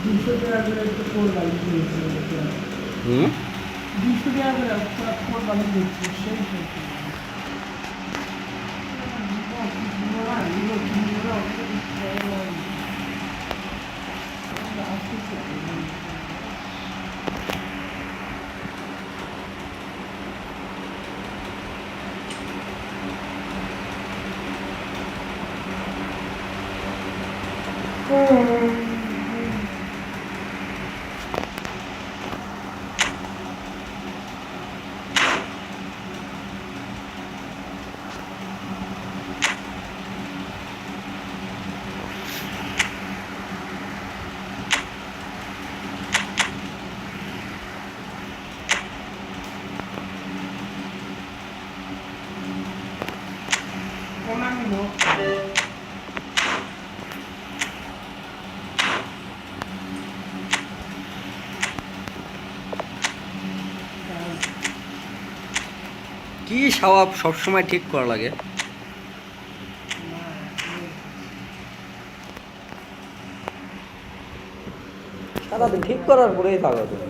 হুম, কি স্বভাব সবসময় ঠিক করা লাগে। সারাদিন ঠিক করার পরেই থাকো তুমি।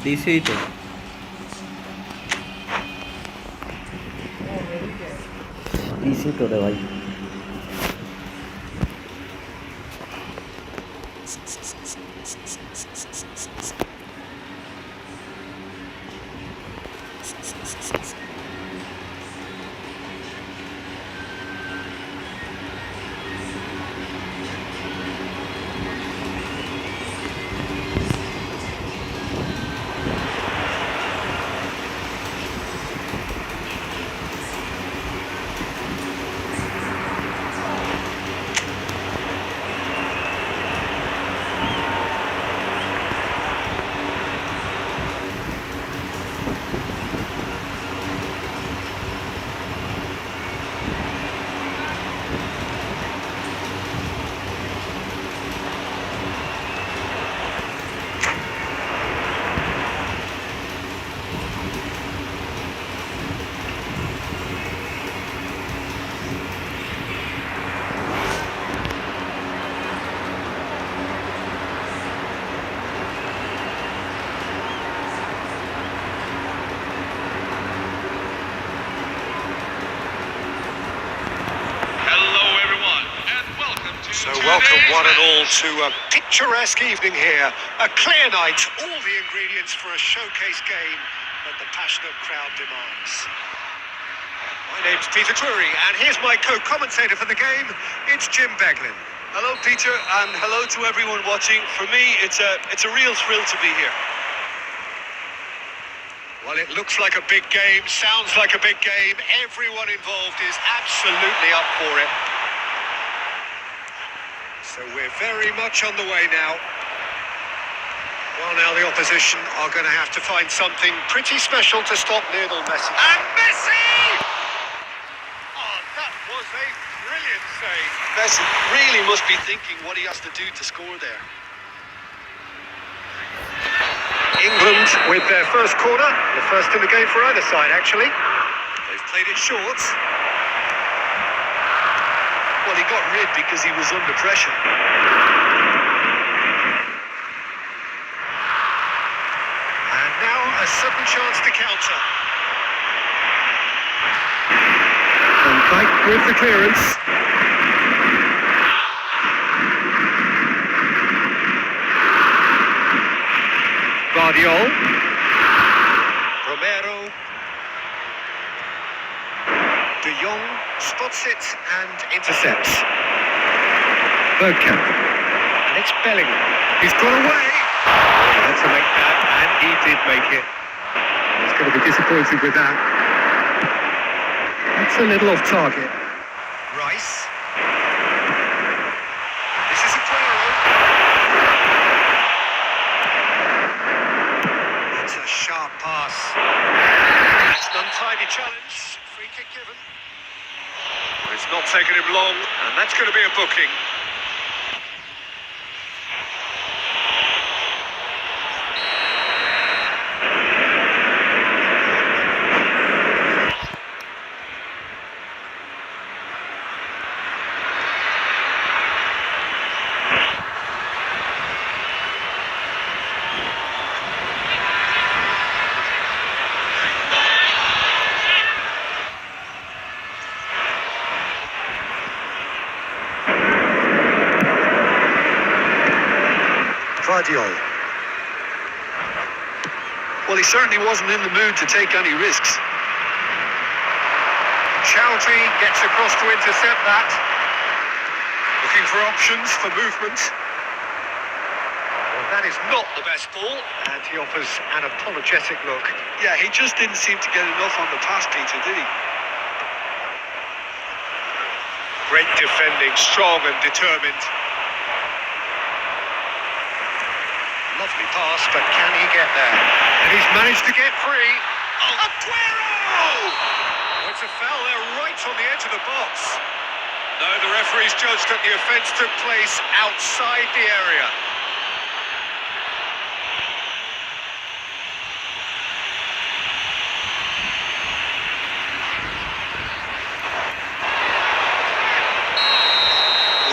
দিছেই তো। দিছি তো রে ভাই। So welcome one and all to a picturesque evening here. A clear night, all the ingredients for a showcase game that the passionate crowd demands. My name's Peter Drury, and here's my co-commentator for the game. It's Jim Beglin. Hello, Peter, and hello to everyone watching. For me, it's a real thrill to be here. Well, it looks like a big game, sounds like a big game. Everyone involved is absolutely up for it. So we're very much on the way now. Well, now the opposition are going to have to find something pretty special to stop Lionel Messi. And Messi! Oh, that was a brilliant save. Messi really must be thinking what he has to do to score there. England with their first corner, the first in the game for either side, actually. They've played it short. Well, he got rid because he was under pressure. And now a sudden chance to counter. Van Dijk with the clearance. Guardiol. Romero. De Jong spots it and intercepts. Bergkamp. And it's Bellingham. He's got away. He had to make that, and he did make it. He's going to be disappointed with that. That's a little off target. Rice. This is Aguero. It's a sharp pass. That's an untidy challenge. Free kick given. Well, it's not taken him long, and that's going to be a booking. Guardiol. Well, he certainly wasn't in the mood to take any risks. Chowdhury gets across to intercept that. Looking for options for movement. Well, that is not the best ball. And he offers an apologetic look. Yeah, he just didn't seem to get enough on the pass, Peter, did he? Great defending, strong and determined. Lovely pass, but can he get there? And he's managed to get free. Oh, Aguero! Oh, it's a foul there right on the edge of the box. No, the referee's judged that the offence took place outside the area.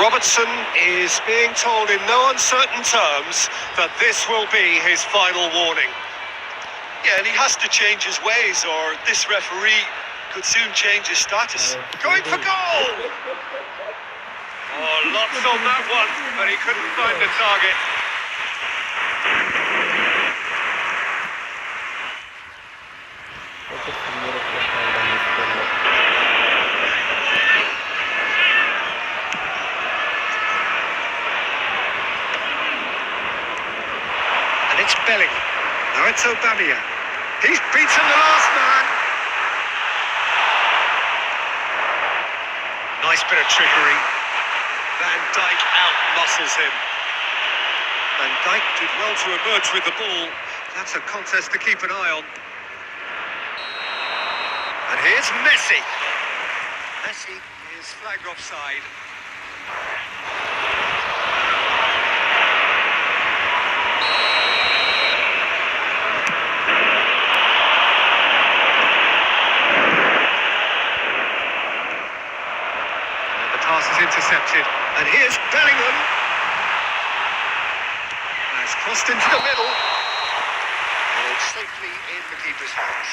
Robertson is being told in no uncertain terms that this will be his final warning. Yeah, and he has to change his ways, or this referee could soon change his status. Going for goal! Oh, lots on that one, but he couldn't find the target. And it's Bellingham. Now it's Aubameyang. He's beaten the last man. Nice bit of trickery. Van Dijk out-muscles him. Van Dijk did well to emerge with the ball. That's a contest to keep an eye on. And here's Messi. Messi is flagged offside. Pass is intercepted, and here's Bellingham. Has crossed into the middle, and it's safely in the keeper's hands.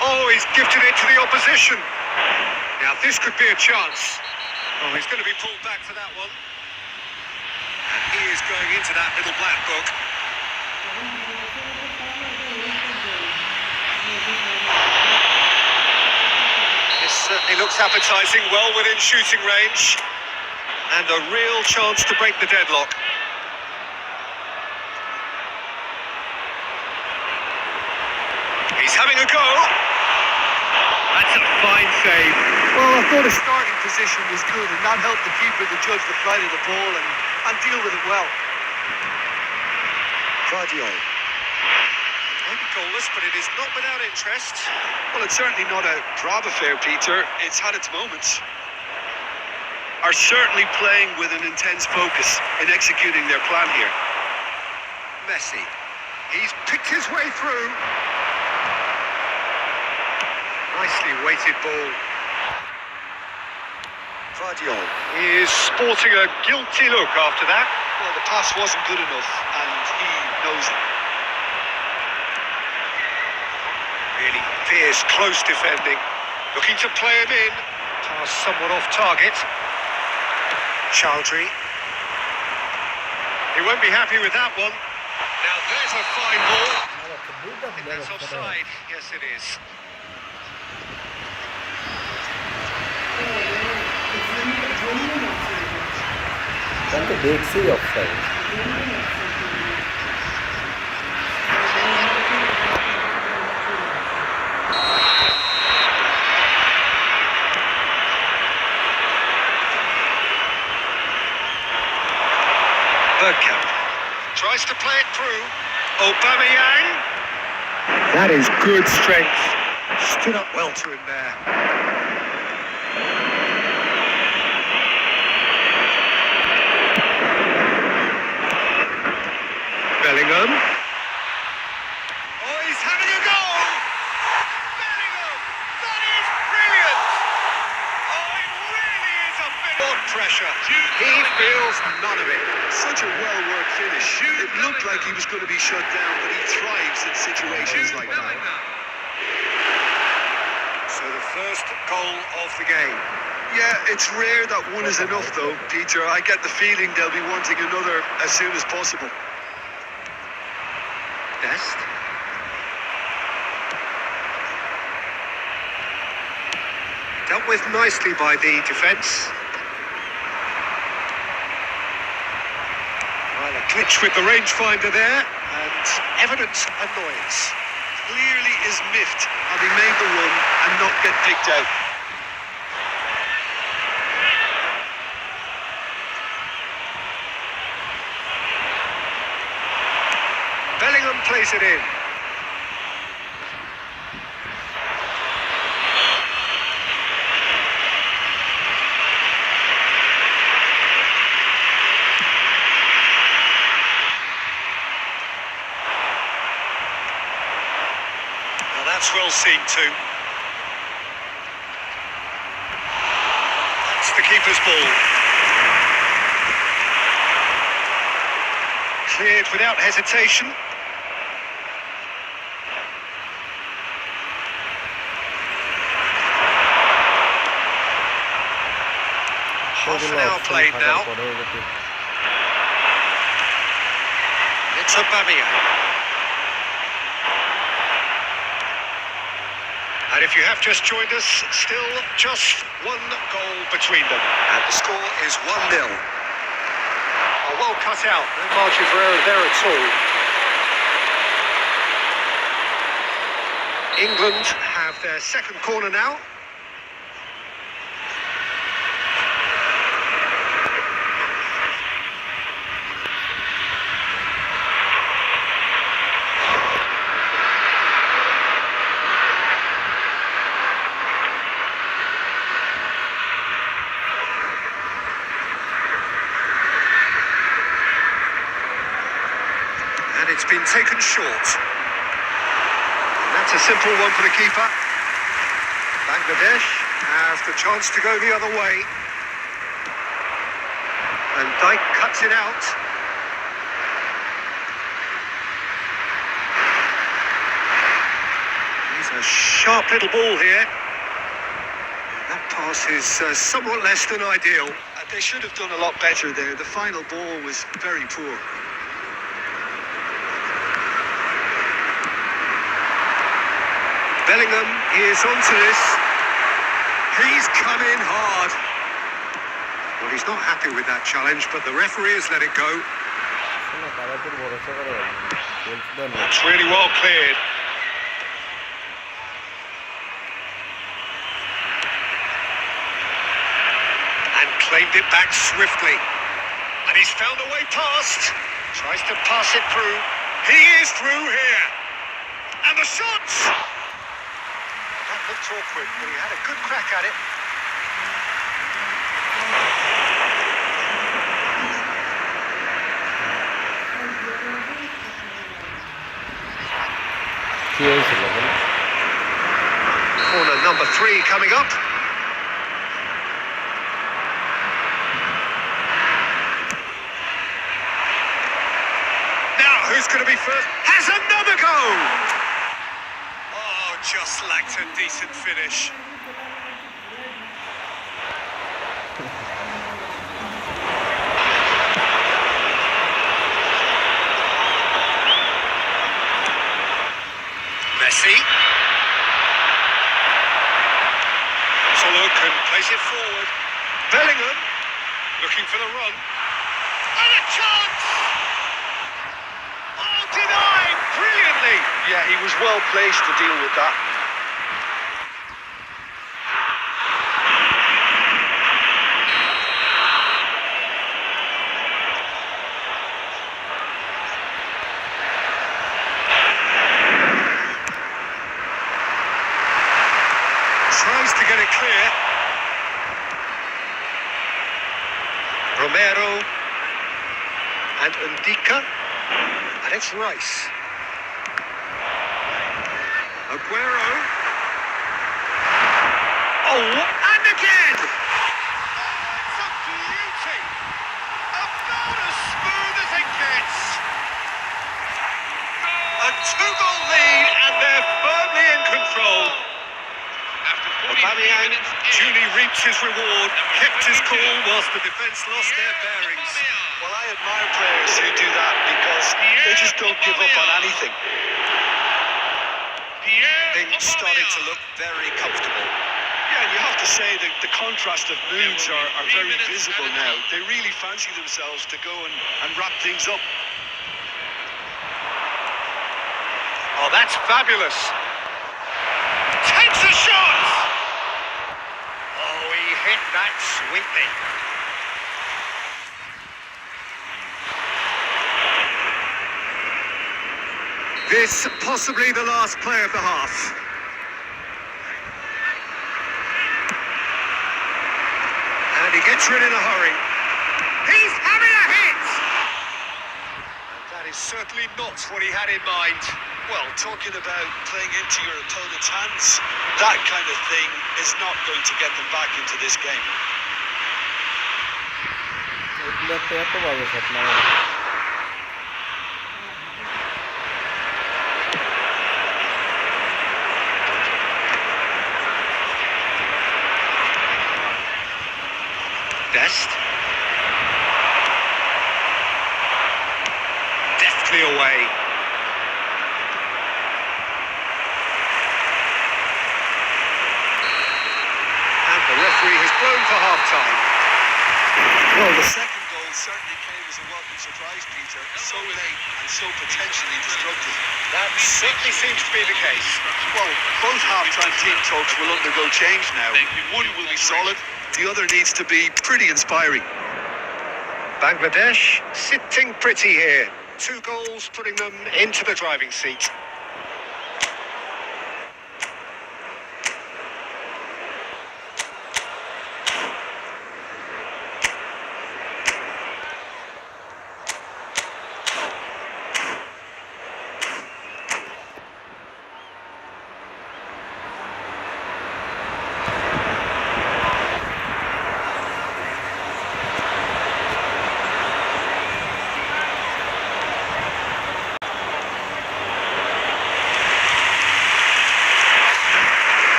Oh, he's gifted it to the opposition. Now this could be a chance. Oh, he's going to be pulled back for that one. And he is going into that little black book. This certainly looks appetising, well within shooting range. And a real chance to break the deadlock. He's having a go. That's a fine save. Well, I thought his starting position was good, and that helped the keeper to judge the flight of the ball and deal with it well. Guardiol. Maybe goalless, but it is not without interest. Well, it's certainly not a drab affair, Peter. It's had its moments. Are certainly playing with an intense focus in executing their plan here. Messi. He's picked his way through. Nicely weighted ball. Guardiol is sporting a guilty look after that. Well, the pass wasn't good enough, and he knows it. Really fierce, close defending. Looking to play him in. Pass somewhat off target. Chowdhury. He won't be happy with that one. Now there's a fine ball. I think that's offside. Yes, it is. আমি তো দেখছি offside. Bergkamp tries to play it through. Aubameyang. That is good strength. Stood up well to him there. Bellingham. Oh, he's having a go! Bellingham! That is brilliant! Oh, it really is a bit of pressure. He feels none of it. Such a well-worked finish. It looked like he was going to be shut down, but he thrives in situations like that. So the first goal of the game. Yeah, it's rare that one is enough, though, Peter. I get the feeling they'll be wanting another as soon as possible. Best. Dealt with nicely by the defence. Well, a glitch with the rangefinder there, and evident annoyance. Clearly is miffed having made the run and not get picked out. Bellingham plays it in. Now that's well seen too. That's the keeper's ball. Cleared without hesitation. Half an hour played now. It's Aubameyang. And if you have just joined us, still just one goal between them. And the score is 1-0. Oh, well cut out. No margin for error there at all. England have their second corner now. And it's been taken short. And that's a simple one for the keeper. Bangladesh has the chance to go the other way. And Dyke cuts it out. He's a sharp little ball here. That pass is somewhat less than ideal. They should have done a lot better there. The final ball was very poor. Bellingham is onto this. He's come in hard. Well, he's not happy with that challenge, but the referee has let it go. It's really well cleared. And claimed it back swiftly. And he's found a way past. Tries to pass it through. He is through here. And the shots! That looked awkward, but he had a good crack at it. Corner number 3 coming up. Now, who's going to be first? Has another go! Oh, Oh, just lacked a decent finish. Messi. Solo can place it forward. Bellingham looking for the run. And a chance! Oh, denied brilliantly! Yeah, he was well placed to deal with that. Tries to get it clear. Romero and Ndika, and it's Rice. Aguero. Oh, and again! It's a beauty! About as smooth as it gets. A two-goal lead, and they're firmly in control. Aubameyang duly reaped his reward, kept his cool whilst the defence lost their bearings. Well, I admire players who do that because they just don't give up on anything. Things starting to look very comfortable. Yeah, and you have to say that the contrast of moods are very visible now. They really fancy themselves to go and wrap things up. Oh, that's fabulous. Takes a shot! Oh, he hit that sweetly. This possibly the last play of the half. And he gets rid in a hurry. He's having a hit! And that is certainly not what he had in mind. Well, talking about playing into your opponent's hands, that kind of thing is not going to get them back into this game. Best. Deftly away. And the referee has blown for half-time. Well, the second goal certainly came as a welcome surprise, Peter. So late and so potentially destructive. That certainly seems to be the case. Well, both half-time team talks will undergo change now. One will be solid, the other needs to be pretty inspiring. Bangladesh sitting pretty here. 2 goals putting them into the driving seat.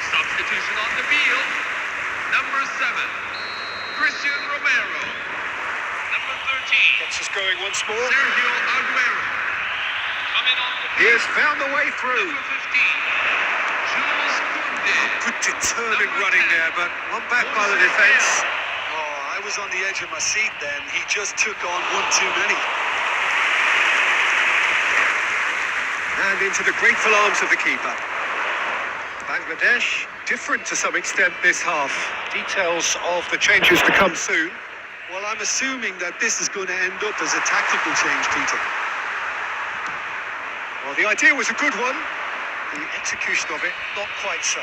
Substitution on the field. Number 7, Christian Romero. Number 13, Gets us going once more. Sergio Aguero. Coming on the He field. has found the way through. Number 15, Jules Koundé. Good determined running there, but one back by the defence. Oh, I was on the edge of my seat then. He just took on one too many. And into the grateful arms of the keeper. Bangladesh, different to some extent this half. Details of the changes to come soon. Well, I'm assuming that this is going to end up as a tactical change, Peter. Well, the idea was a good one. The execution of it, not quite so.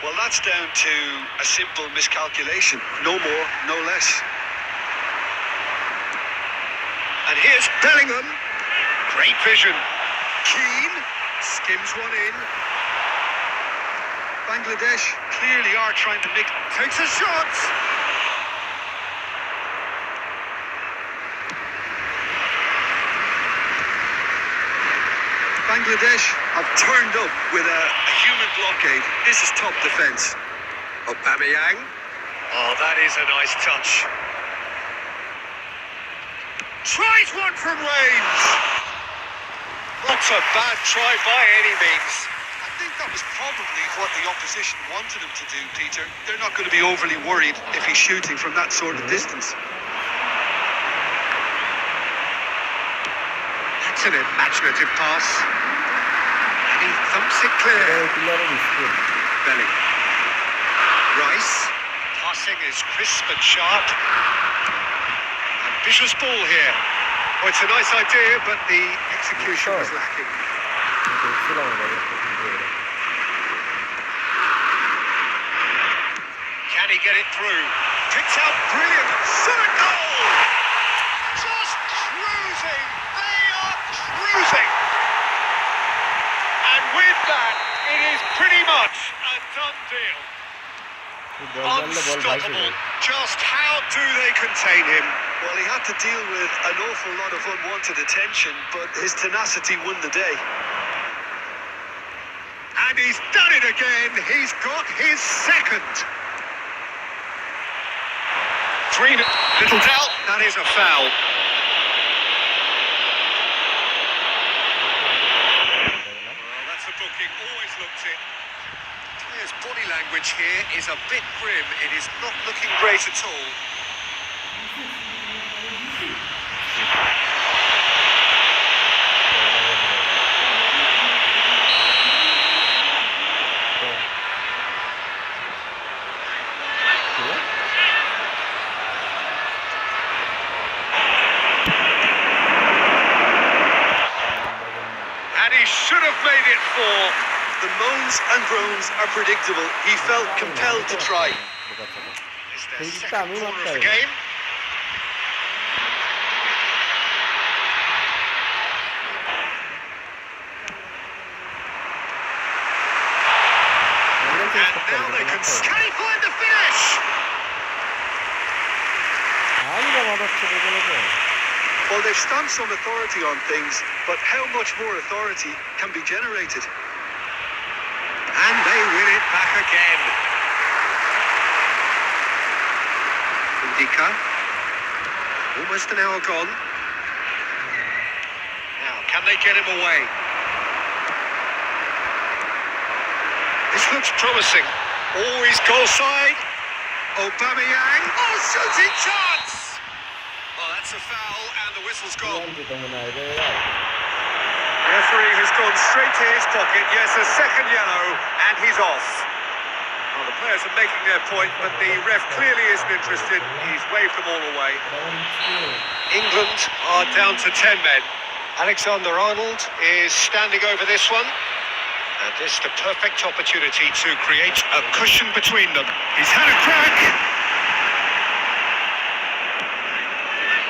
Well, that's down to a simple miscalculation. No more, no less. And here's Bellingham. Great vision. Keane skims one in. Bangladesh clearly are trying to make... Takes a shot. Bangladesh have turned up with a human blockade. This is top defence. Aubameyang. Oh, that is a nice touch. Tries one from range. Not a bad try by any means. I think that was probably what the opposition wanted him to do, Peter. They're not going to be overly worried if he's shooting from that sort of distance. That's an imaginative pass. And he thumps it clear. Belly. Rice. Passing is crisp and sharp. Ambitious ball here. Oh, it's a nice idea, but the execution was lacking. Can he get it through? Picks out brilliant. Shot goal! Just cruising. They are cruising. And with that, it is pretty much a done deal. Unstoppable. Just how do they contain him? Well, he had to deal with an awful lot of unwanted attention, but his tenacity won the day. And he's done it again. He's got his second. Little doubt, that is a foul. Well, that's a booking. Always looked it. Players' body language here is a bit grim. It is not looking great at all. And he should have made it four. The moans and groans are predictable. He felt compelled to try. Is their second corner of the game? And now they can find the finish. Well, they've stamped some authority on things, but how much more authority can be generated? And they win it back again. Ndika. Almost an hour gone. Now, can they get him away? This looks promising. Always goal side. Aubameyang. Oh, shooting chance! Oh, that's a foul, and the whistle's gone. Referee has gone straight to his pocket. Yes, a second yellow, and he's off. Well, the players are making their point, but the ref clearly isn't interested. He's waved them all away. England are down to 10 men. Alexander-Arnold is standing over this one. And this is the perfect opportunity to create a cushion between them. He's had a crack.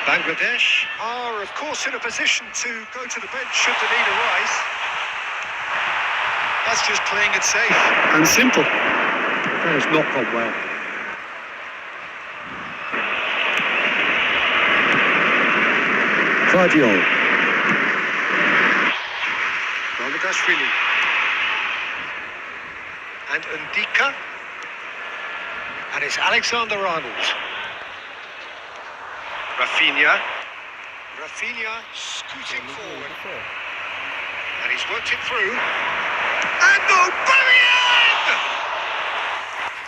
Bangladesh are, of course, in a position to go to the bench should the need arise. That's just playing it safe. And simple. That has not gone well. Guardiola. Bangladesh. And Ndika. And it's Alexander-Arnold. Rafinha scooting forward. And he's worked it through. And Aubameyang!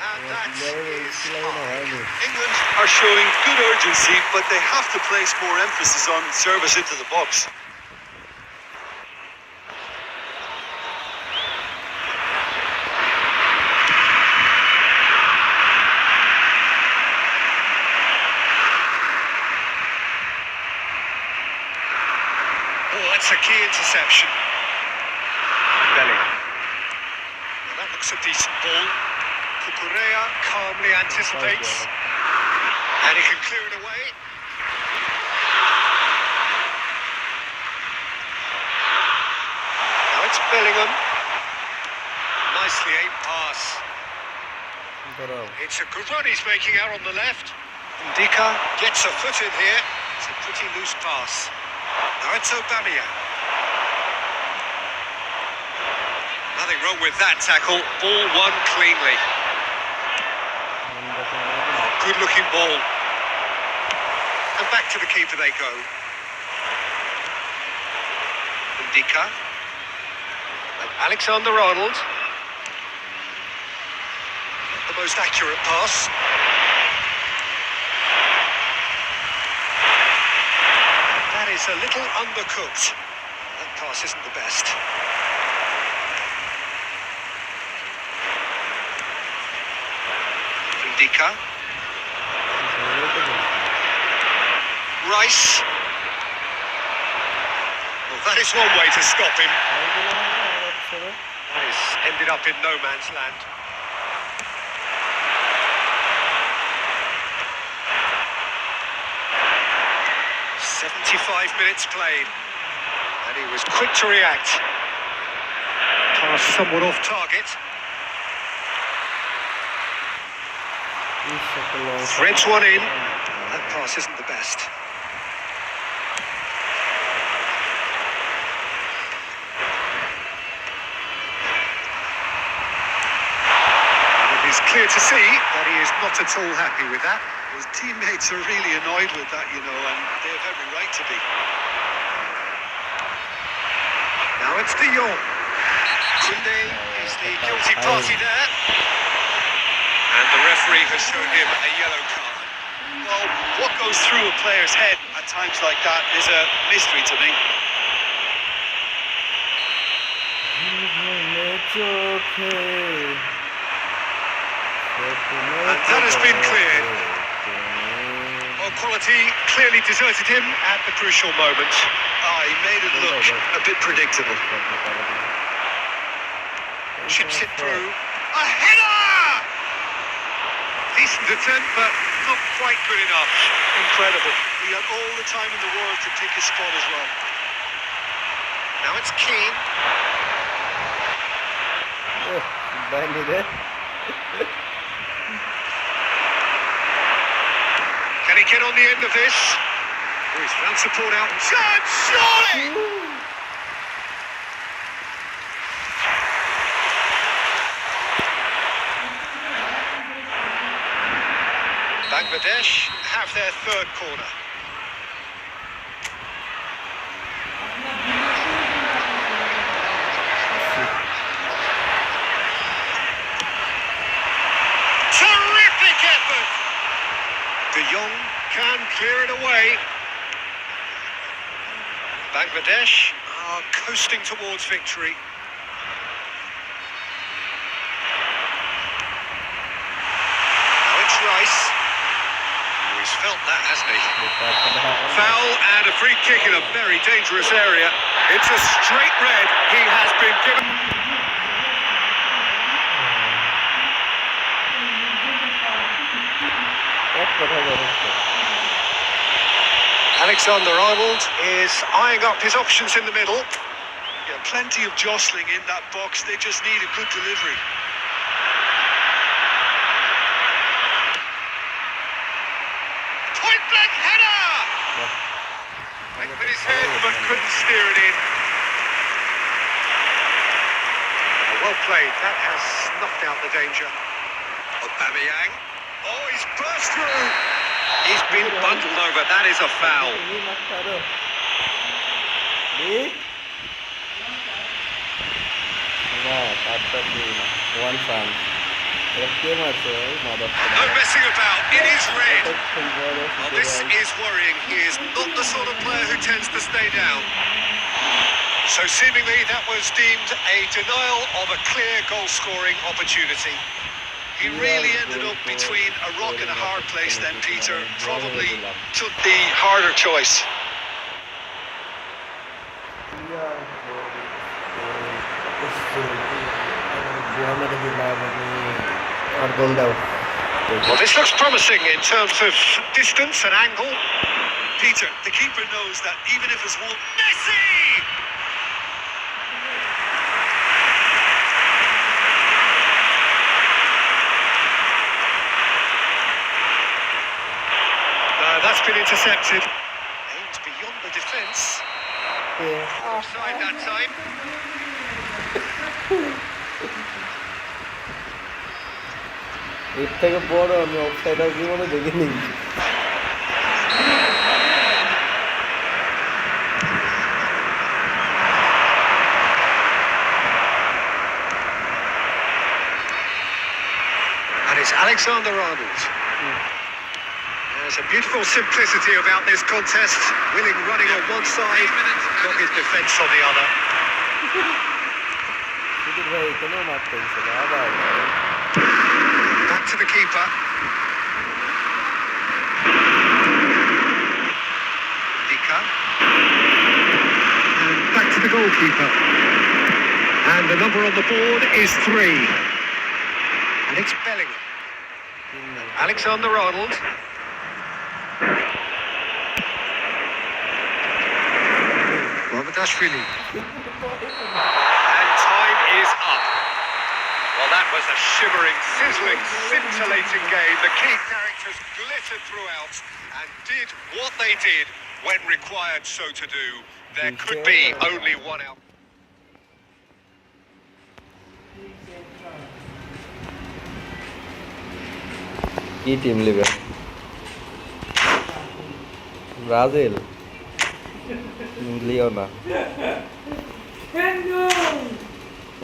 And that is fine. England are showing good urgency, but they have to place more emphasis on service into the box. That's a key interception. Belly. Well, that looks a decent ball. Cucurella calmly anticipates. And he can clear it away. Now it's Bellingham. Nicely aimed pass. It's a good run he's making out on the left. Ndika gets a foot in here. It's a pretty loose pass. Now it's Aubameyang. Nothing wrong with that tackle. Ball won cleanly. Good looking ball. And back to the keeper they go. Ndika. And Alexander-Arnold. The most accurate pass. That is a little undercooked. That pass isn't the best. Ndika. Rice. Well, that is one way to stop him. That is ended up in no man's land. "75 minutes played, and he was quick to react. Pass somewhat off target. Threads one in. That pass isn't the best. It is clear to see that he is not at all happy with that. His teammates are really annoyed with that, you know, and they have every right to be. Now it's De Jong. Koundé is the guilty party there. And the referee has shown him a yellow card. Well, what goes through a player's head at times like that is a mystery to me. And that has been cleared. Well, quality clearly deserted him at the crucial moment. He made it look a bit predictable. Chips it through. A header! Decent attempt, but not quite good enough. Incredible. He had all the time in the world to pick his spot as well. Now it's Keane. Can he get on the end of this? Oh, he's found support out. Chance, surely! Bangladesh have their third corner. Terrific effort! De Jong can clear it away. Bangladesh are coasting towards victory. Now it's Rice. He's felt that, hasn't he? Foul and a free kick in a very dangerous area. It's a straight red. He has been given. Alexander-Arnold is eyeing up his options in the middle. Yeah, plenty of jostling in that box. They just need a good delivery. Point blank header! Went with his head but couldn't steer it in. Well played. That has snuffed out the danger. Aubameyang. Oh, he's burst through. He's been bundled over. That is a foul. No messing about. It is red. Well, this is worrying. He is not the sort of player who tends to stay down. So seemingly that was deemed a denial of a clear goal-scoring opportunity. He really ended up between a rock and a hard place then, Peter. Probably took the harder choice. Well, this looks promising in terms of distance and angle. Peter, the keeper knows that even if it's one... Messi! That's been intercepted. Aimed beyond the defence. Offside that time. এর থেকে বড় আমি offside আর জীবনে দেখিনি। And it's Alexander-Arnold. There's a beautiful simplicity about this contest. Willing running on one side, dogged defence on the other. Back to the keeper. Dika. And back to the goalkeeper. And the number on the board is 3. And it's Bellingham. Alexander-Arnold. Mohamedashvili. And time is up. Well, that was a shimmering, sizzling, scintillating game. The key characters glittered throughout and did what they did when required so to do. There could be only one out. কি team নেবে? Brazil লিও না,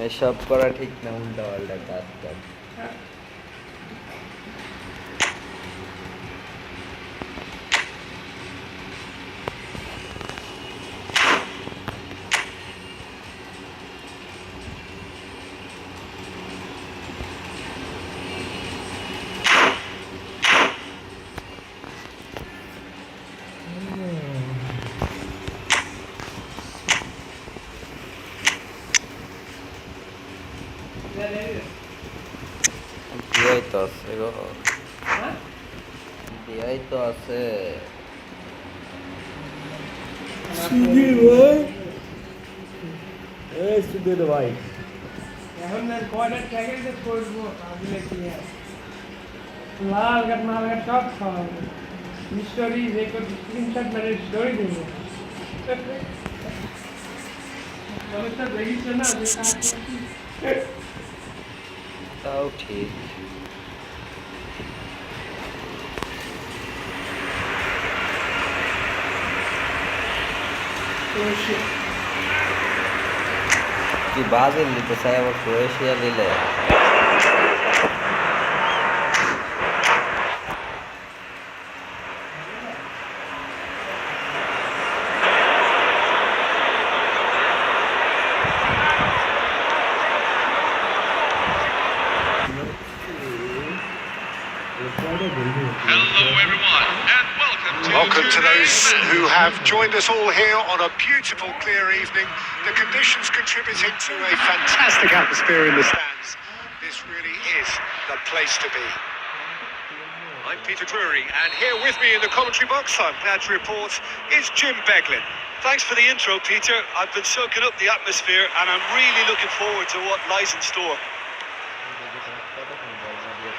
এসব করা ঠিক না, উল্টা পাল্টা কাজ কাজ। দিয়াই তো আছে গো, দিয়াই তো আছে। সুধীর ভাই এখন কয়টা প্যাকেজে করবো তাহলে কি লাল গাট মাল গাট সব খাওয়াবো, স্টোরি রেকর্ড স্ক্রিনশট মেরে স্টোরি দেবো। মানুষটা দেখিস না যে কাজ করছিস। তাও ঠিক। কি ব্রাজিল নিতে চাই, আবার ক্রোয়েশিয়া নিলে Hello, everyone, and Welcome to those who have joined us all here on a beautiful, clear evening. The conditions contributing to a fantastic atmosphere in the stands. This really is the place to be. I'm Peter Drury, and here with me in the commentary box, I'm glad to report, is Jim Beglin. Thanks for the intro, Peter. I've been soaking up the atmosphere and I'm really looking forward to what lies in store.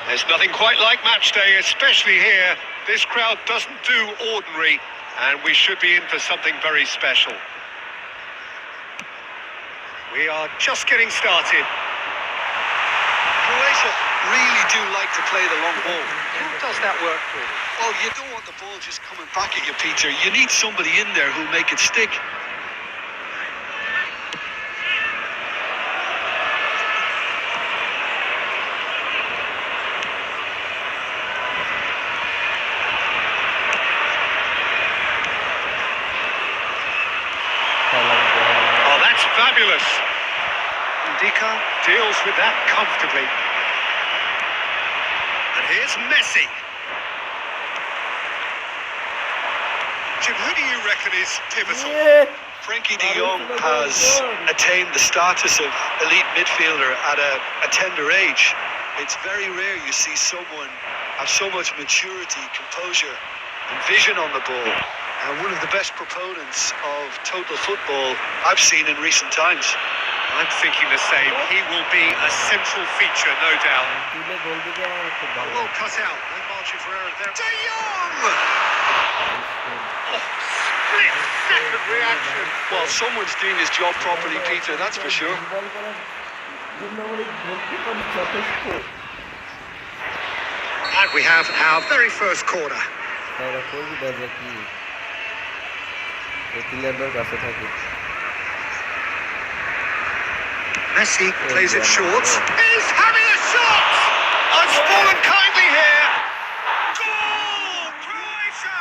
There's nothing quite like match day, especially here. This crowd doesn't do ordinary, and we should be in for something very special. We are just getting started. Croatia really do like to play the long ball. Who does that work for? Well, you don't want the ball just coming back at you, Peter. You need somebody in there who'll make it stick. Oh, that's fabulous. Dika deals with that comfortably. And here's Messi. Jim, who do you reckon is pivotal? Frankie de Jong has attained the status of elite midfielder at a tender age. It's very rare you see someone have so much maturity, composure and vision on the ball. And one of the best proponents of total football I've seen in recent times. I'm thinking the same. He will be a central feature, no doubt. Well cut out. And Martin Ferreira there. De Jong! Oh, split-second reaction. Well, someone's doing his job properly, Peter, that's for sure. বল করার জন্য আমার goalkeeper যথেষ্ট। And we have our very first corner. তারা করবি দাদা কি এই প্লেয়ারদের কাছে থাকে। Messi plays it short. He's having a shot! I've fallen kindly here. Goal! Croatia!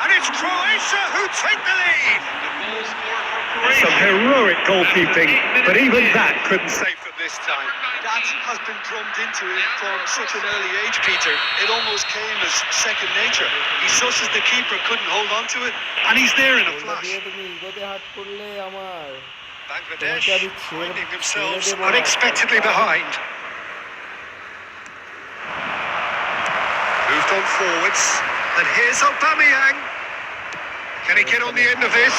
And it's Croatia who take the lead. The goal scored for Croatia. Some heroic goalkeeping, but even that couldn't save them this time. That has been drummed into him from such an early age, Peter. It almost came as second nature. He susses the keeper, couldn't hold on to it, and he's there in a গোলটা flash. দিয়ে তুমি ইগোতে হাত করলে আমার Bangladesh তোমাকে আমি finding ছেড়ে themselves দেবো না। unexpectedly behind. Moved on forwards, and here's Aubameyang. Can he get on the end of this?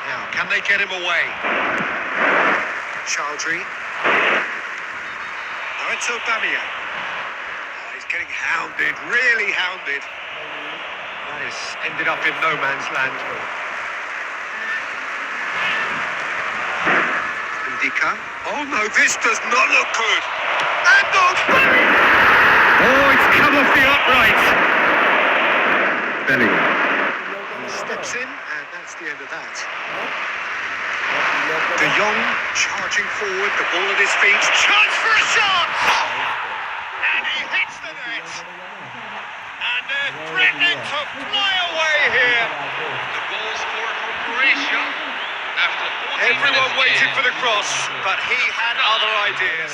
Now, can they get him away? Chaldry. Now it's Aubameyang. Oh, he's getting hounded, really hounded. That has ended up in no man's land. Ndika. Oh no, this does not look good. And Oh, it's come off the upright. Bellingham. steps in, and that's the end of that. De Jong charging forward, the ball at his feet. Chance for a shot! And he hits the net. And they're threatening to fly away here. The goal scored for Croatia. After 14 Everyone minutes waited in. for the cross, but he had other ideas.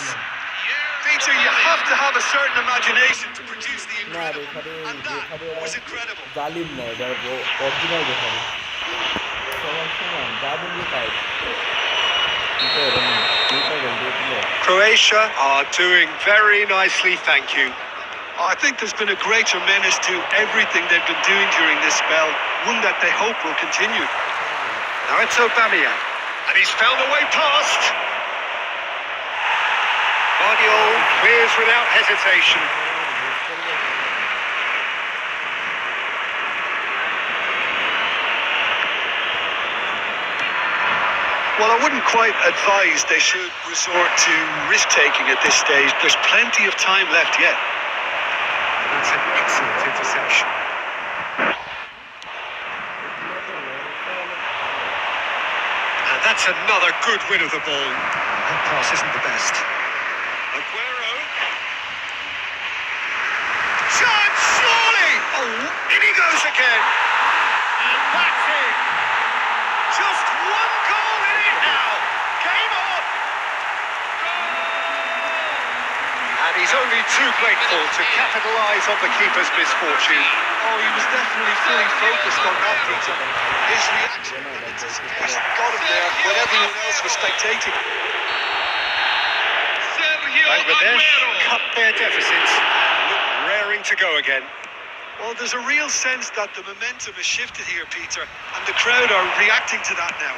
Peter, you have to have a certain imagination to produce the না রে incredible, এখানে and that যেখানে ওরা was incredible. জালিম না এটা original দেখাবে সবার সমান যা বলবে তাই Croatia are doing very nicely, thank you. I think there's been a greater menace to everything they've been doing during this spell, one that they hope will continue. Now it's Aubameyang, and he's found a way past. Guardiola clears without hesitation. Well, I wouldn't quite advise they should resort to risk-taking at this stage. There's plenty of time left yet. It's an excellent interception. And that's another good win of the ball. That pass isn't the best. Aguero. Chance, surely! Oh, in he goes again. And that's it. Just one goal in it now. Game on. And he's only too grateful to capitalise on the keeper's misfortune. Oh, he was definitely fully focused on that, Peter. His reaction and anticipation got him there when everyone else was spectating. Sergio Bangladesh Aguero. cut their deficit and look raring to go again. Well, there's a real sense that the momentum has shifted here, Peter, and the crowd are reacting to that now.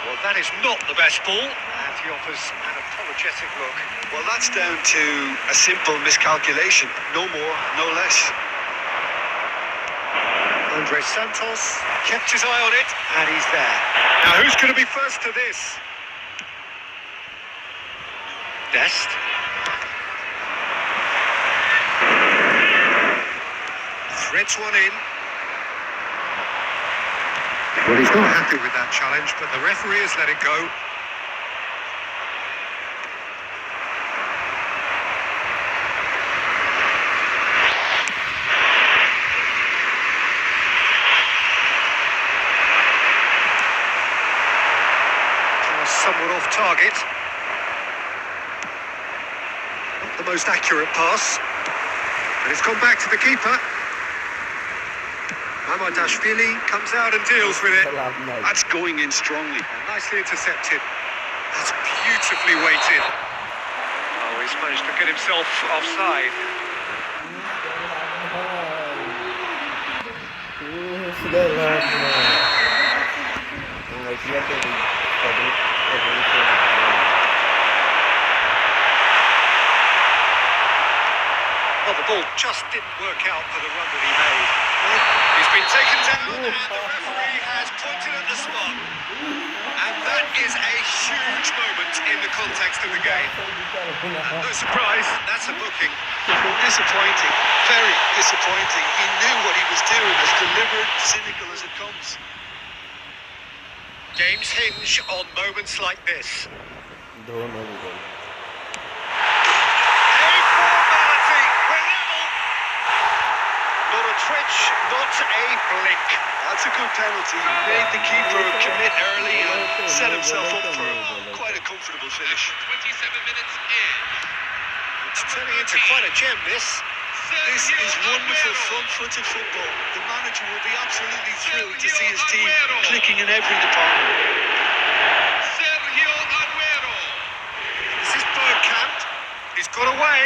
Well, that is not the best ball. And he offers an apologetic look. Well, that's down to a simple miscalculation. No more, no less. Andre Santos kept his eye on it, and he's there. Now, who's going to be first to this? Dest. Threads one in. Well, he's not happy with that challenge, but the referee has let it go. Somewhat off target. Not the most accurate pass. And it's gone back to the keeper. Mamadashvili comes out and deals with it. That's going in strongly. Nicely intercepted. That's beautifully weighted. Oh, he's managed to get himself offside. Well, the ball just didn't work out for the run that he made. He's been taken down and the referee has pointed at the spot. And that is a huge moment in the context of the game. And no surprise, that's a booking. Disappointing, very disappointing. He knew what he was doing, as deliberate, cynical as it comes. Games hinge on moments like this. ধোন হবে গোল। A formality, we're level. Not a twitch, not a blink. That's a good penalty. Made the keeper commit early and set himself up for quite a comfortable finish. 27 minutes in. It's turning into quite a gem, this. This is wonderful front-footed football. The manager will be absolutely thrilled to see his team clicking in every department. Sergio Aguero. This is Bergkamp. He's got away.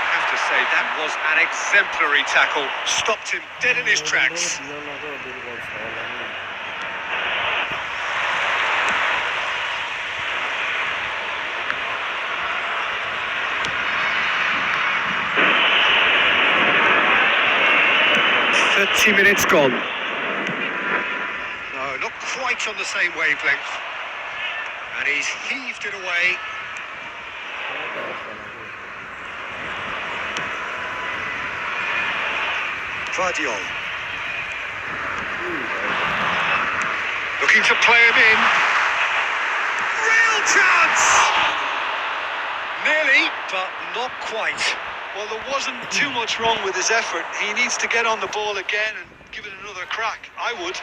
I have to say, that was an exemplary tackle. Stopped him dead in his tracks. দুর্বল সওয়াল আমি। 30 minutes gone. No, not quite on the same wavelength. And he's heaved it away. Vardiol. Looking to play him in. Real chance! Nearly, but not quite. Well, there wasn't too much wrong with his effort. He needs to get on the ball again and give it another crack. I would.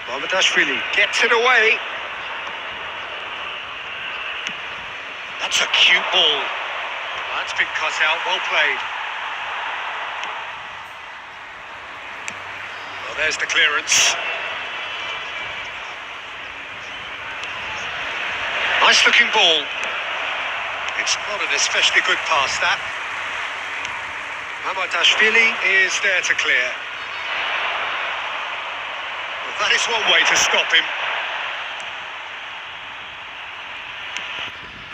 Mamardashvili gets it away. That's a cute ball. That's been cut out, well played. Well, there's the clearance. Nice looking ball. It's not an especially good pass, that. Mamardashvili is there to clear. Well, that is one way to stop him.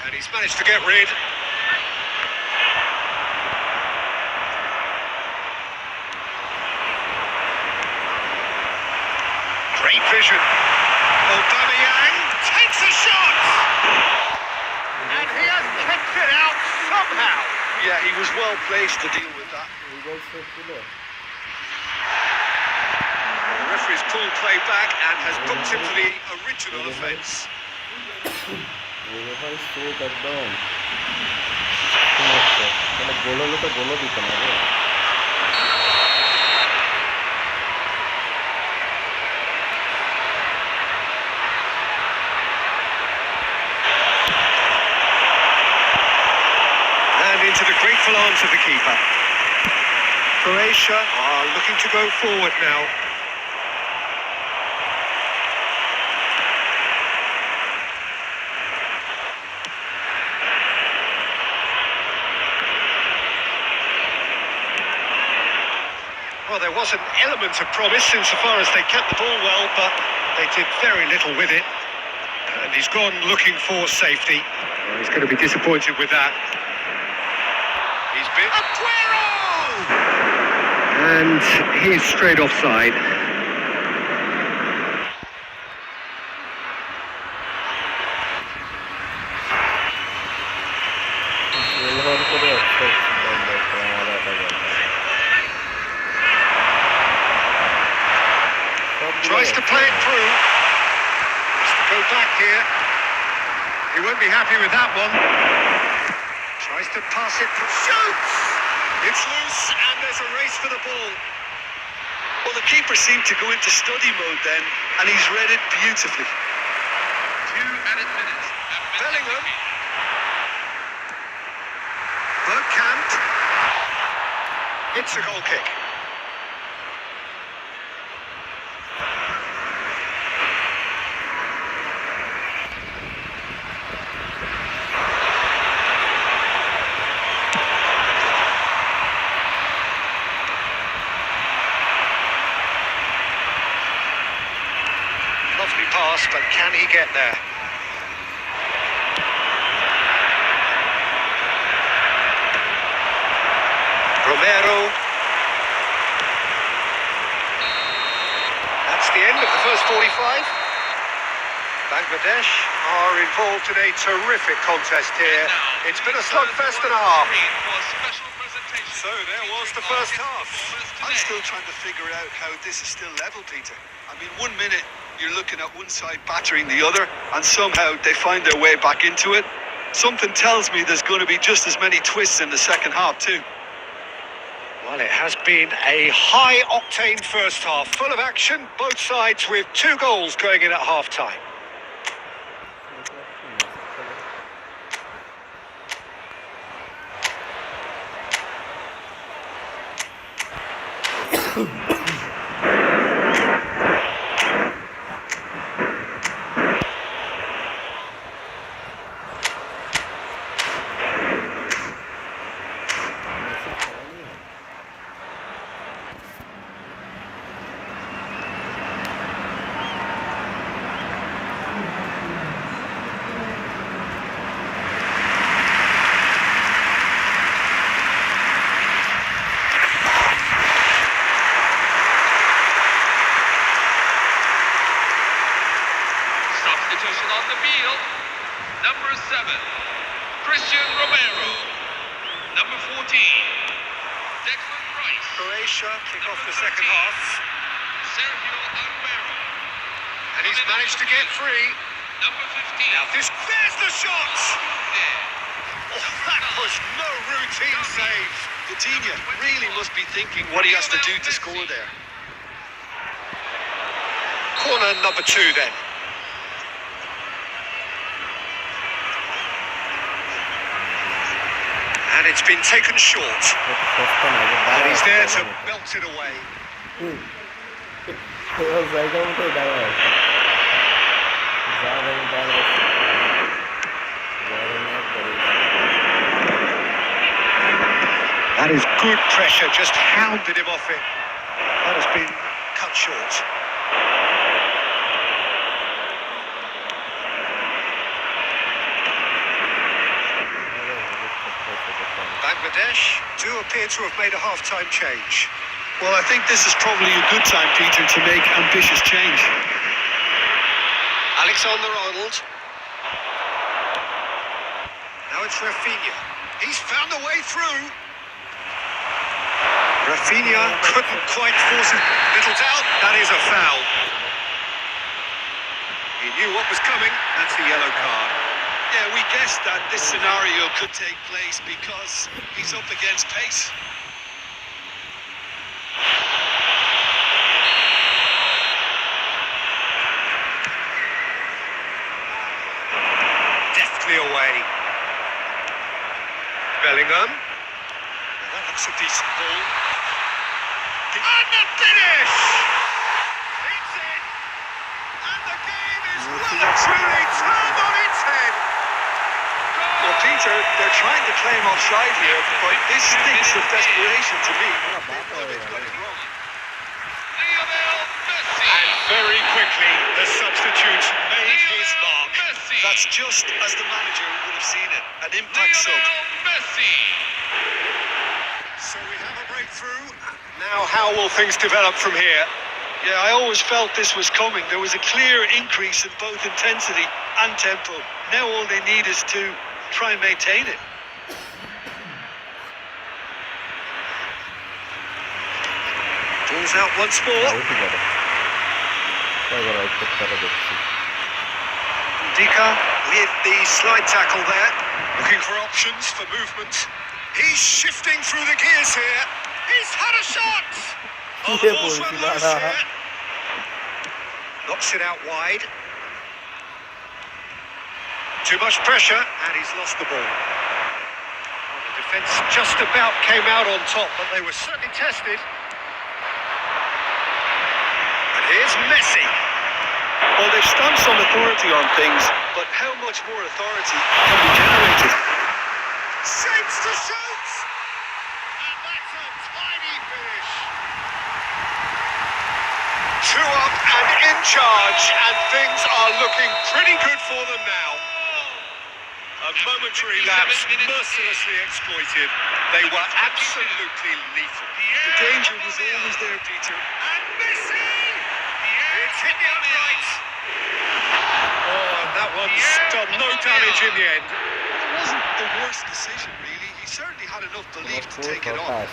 And he's managed to get rid. Great vision. Aubameyang takes a shot! And he has kept it out somehow. Yeah, he was well placed to deal with that. Result শেষ ছিল। The referee's pulled play back and has booked him for the original offence. Referee stroke একদম সমস্যা। মানে গোল হলে তো গোলও দিত না রে। And into the grateful arms of the keeper. Croatia are looking to go forward now. Well, there was an element of promise insofar as they kept the ball well, but they did very little with it. And he's gone looking for safety. Well, he's going to be disappointed with that. He's been... Aguero! And he's straight offside. গোল হওয়ার পরে offside সিদ্ধান্ত একটা আমার আটা Tries to play it through. Has to go back here. He won't be happy with that one. Tries to pass it. Shoots! It's loose and there's a race for the ball. Well, the keeper seemed to go into study mode then, and he's read it beautifully. 2 added minutes. Bellingham. Bergkamp. It's a goal kick. but can he get there? Romero. That's the end of the first 45. Bangladesh are involved in a terrific contest here. It's been a slugfest and a half. So there was the first half. I'm still trying to figure out how this is still level, Peter. I mean, 1 minute you're looking at one side battering the other, and somehow they find their way back into it. Something tells me there's going to be just as many twists in the second half too. Well, it has been a high-octane first half, full of action, both sides with 2 goals going in at half-time. Substitution on the field. Number 7, Christian Romero. Number 14, Declan Rice. Croatia kick off the second half. Sergio Aguero. And he's managed to get free. Number 15. Now there's the shot! Oh, that was no routine save. Coutinho really must be thinking what he has to do to score there. Corner number 2 then. And it's been taken short. And he's there to belt it away. That is good pressure, just hounded him off it. That has been cut short. Bangladesh do appear to have made a half-time change. Well, I think this is probably a good time, Peter, to make ambitious change. Alexander-Arnold. Now it's Rafinha. He's found a way through. Rafinha couldn't quite force it. Little doubt, that is a foul. He knew what was coming. That's a yellow card. Yeah, we guessed that this scenario could take place because he's up against pace. Deftly away. Bellingham. Well, that looks a decent ball. And the finish! It's in! And the game is well and truly turned on its head! Well, Peter, they're trying to claim offside here, but this stinks of desperation to me. They know they've got it wrong. Lionel Messi. And very quickly, the substitute made his mark. Messi. That's just as the manager would have seen it, an impact sub. Lionel Messi. So we have a breakthrough. Now how will things develop from here? Yeah, I always felt this was coming. There was a clear increase in both intensity and tempo. Now all they need is to try and maintain it. Ball's out once more. Dika with the slide tackle there. Looking for options for movement. He's shifting through the gears here. He's had a shot! Oh, the ball's run loose here. Knocks it out wide. Too much pressure, and he's lost the ball. Well, the defence just about came out on top, but they were certainly tested. And here's Messi. Well, they've stamped some authority on things, but how much more authority can be generated? Shapes to shoot! And that's a tiny finish. 2 up and in in charge, and things are looking pretty good for them now. A momentary lapse mercilessly exploited. They were absolutely lethal. The danger was always there, Peter. And Messi! It's hit the upright. Oh, and that one's done no damage in the end. It wasn't the worst decision, really. He certainly had enough belief to take it on.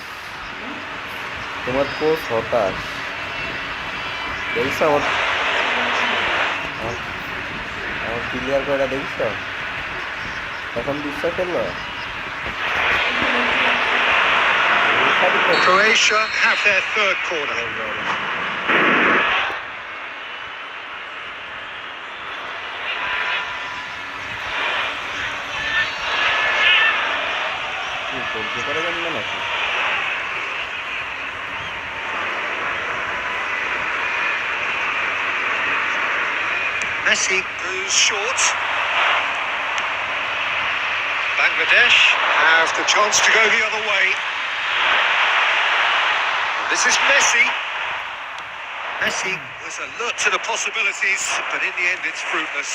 তোমার coach হতাশ দেখছ আমার clear করে দেখছ এখন বিশ্বাস করলো Croatia have their third corner. বলতে পারে জানি না নাকি Messi goes short. Bangladesh have the chance to go the other way. This is Messi. Messi was alert to the possibilities, but in the end it's fruitless.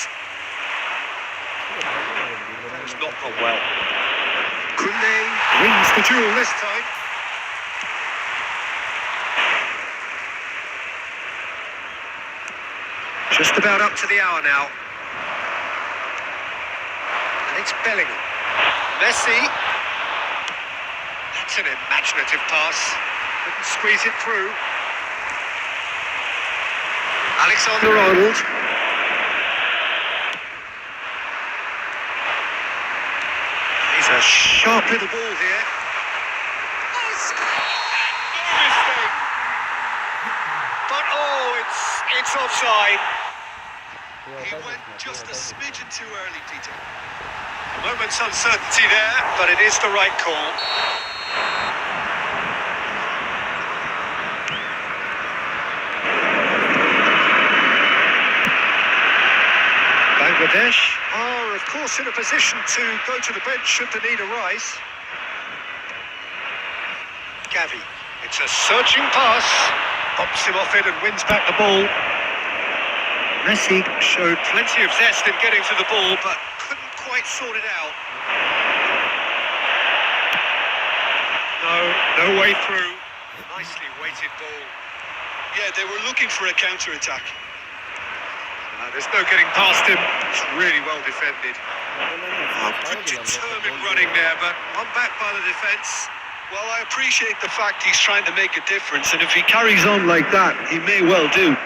It's not gone well. Kunde wins the duel this time. Just about up to the hour now. And it's Bellingham. Messi. That's an imaginative pass. Couldn't squeeze it through. Alexander-Arnold. He's a sharp little ball here. Oh, no mistake. But it's offside. He went just a smidgen too early, Peter. A moment's uncertainty there, but it is the right call. Bangladesh are, of course, in a position to go to the bench should the need arise. Gavi, it's a searching pass. Pops him off it and wins back the ball. Messi showed plenty of zest in getting to the ball, but couldn't quite sort it out. No way through. Nicely weighted ball. Yeah, they were looking for a counter-attack. There's no getting past him. It's really well defended. Good determined running there, but one back by the defence. Well, I appreciate the fact he's trying to make a difference, and if he carries on like that, he may well do.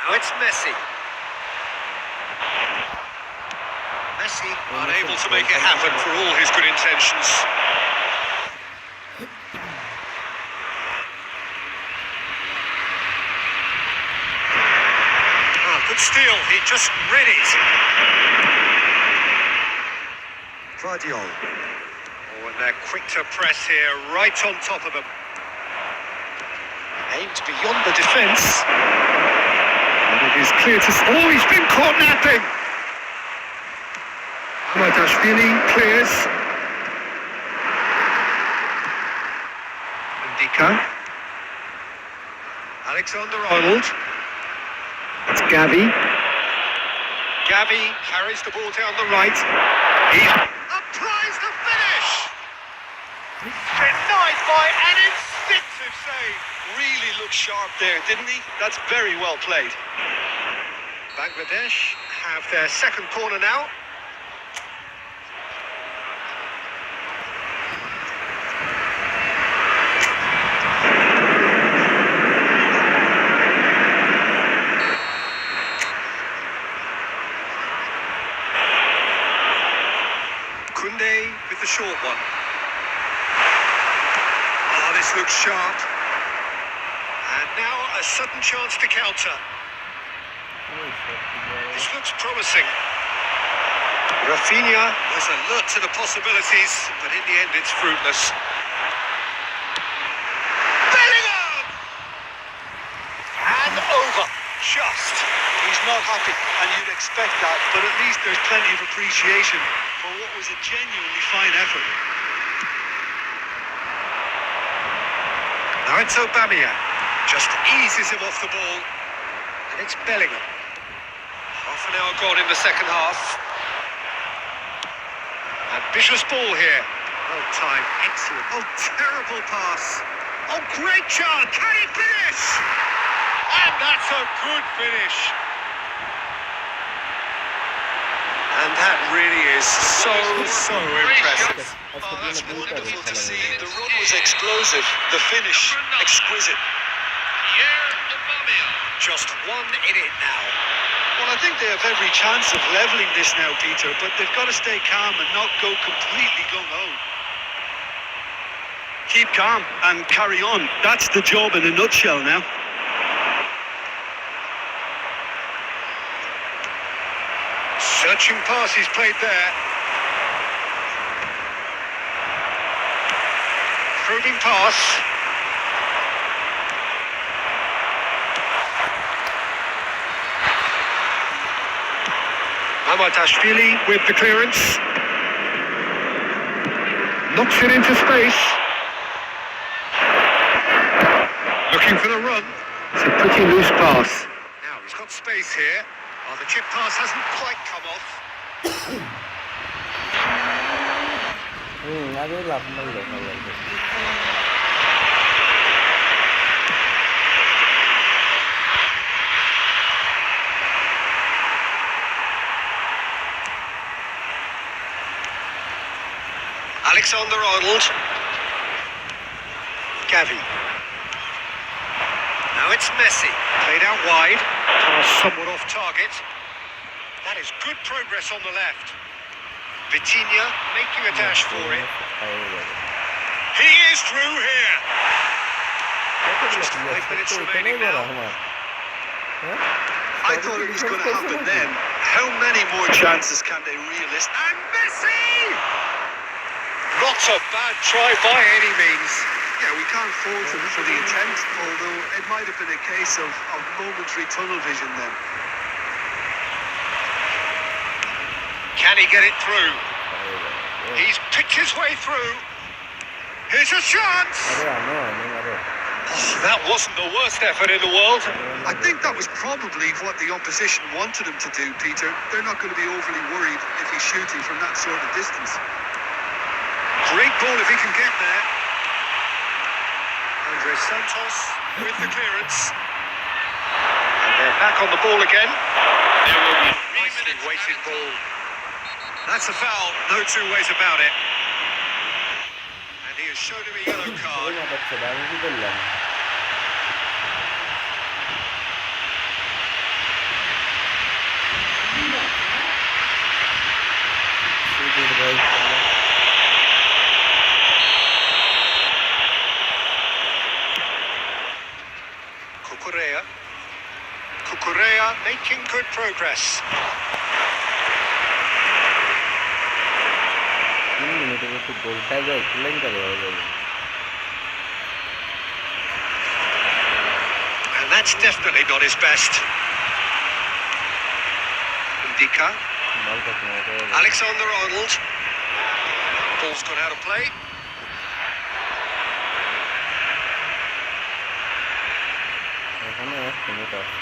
Now it's Messi. Messi unable to make it happen for all his good intentions. Good steal, he just read it. Vardiol. Oh, and they're quick to press here, right on top of them. Aimed beyond the defence. And it is clear to... Oh, he's been caught napping! Ahmadashvili clears. Ndika. Alexander-Arnold. It's Gavi. Gavi carries the ball down the right. He applies the finish! Denied by an instinctive save. Really looked sharp there, didn't he? That's very well played. Bangladesh have their second corner now. Kunde with the short one. Oh, this looks sharp. And now a sudden chance to counter. This looks promising. Rafinha was alert to the possibilities, but in the end it's fruitless. Bellingham! And over. Just. He's not happy, and you'd expect that, but at least there's plenty of appreciation for what was a genuinely fine effort. Now it's Aubameyang. Just eases him off the ball. And it's Bellingham. Half an hour gone in the second half. Ambitious ball here. Well timed, excellent. Oh, terrible pass. Oh, great chance. Can he finish? And that's a good finish. And that really is so impressive. Oh, that's wonderful to see. The run was explosive, the finish exquisite. Just 1 in it now. Well, I think they have every chance of levelling this now, Peter, but they've got to stay calm and not go completely gung-ho. Keep calm and carry on. That's the job in a nutshell now. Searching pass he's played there. Probing pass. Amatashvili with the clearance. Knocks it into space. Looking for the run. It's a pretty loose pass. Now he's got space here. Oh, the chip pass hasn't quite come off. আগে লাভ মারলো ভালো লাগবে। Alexander-Arnold. Gavi. Now it's Messi. Played out wide. Pass somewhat off target. That is good progress on the left. Vitinha making a dash for it. He is through here. Just 5 minutes remaining now. I thought it was going to happen then. How many more chances can they realistically? And Messi! Not a bad try by any means. Yeah, we can't fault him for the attempt, although it might have been a case of momentary tunnel vision then. Can he get it through? He's picked his way through. Here's a chance! Oh, that wasn't the worst effort in the world. I think that was probably what the opposition wanted him to do, Peter. They're not going to be overly worried if he's shooting from that sort of distance. Great ball if he can get there. Andre Santos with the clearance. And they're back on the ball again. There will be 3 Nicely minutes weighted added ball. That's a foul, no two ways about it. And he has shown him a yellow card. Cucurella making good progress. 3 মিনিটের একটু গোল খাই যায় খেলেন করে হয়ে যাবে। And that's definitely not his best. Ndika. Alexander-Arnold. Ball's gone out of play. এখানে একটা মিনিট আছে।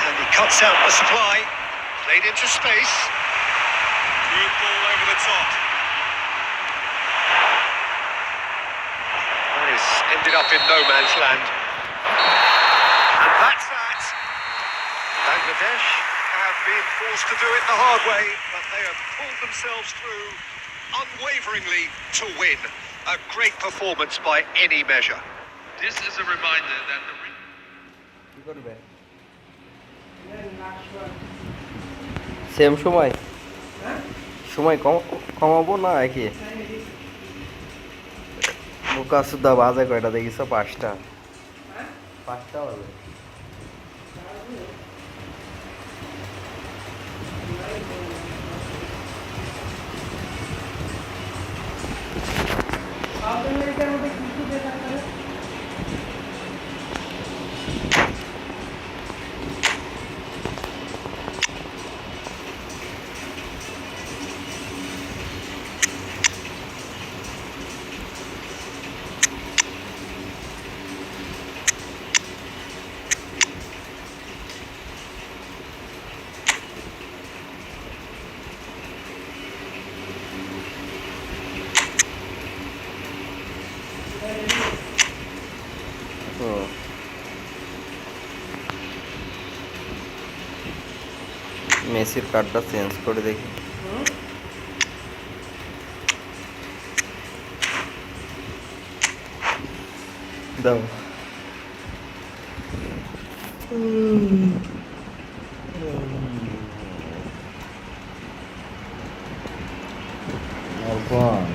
And he cuts out the supply. Played into space. Good ball over the top. That is ended up in no man's land. And that's that. Bangladesh have been forced to do it the hard way, but they have pulled themselves through unwaveringly to win. A great performance by any measure. This is a reminder that the কি করবে? Same সময় সময় কমাবো না একই বোকা সুদ্ধা বাজে কয়টা দেখিস 5টা 5টা বাজে সাউথ আমেরিকার মধ্যে কিছু দেখা যায় মেসির কার্ডটা চেঞ্জ করে দেখি। দাও। আর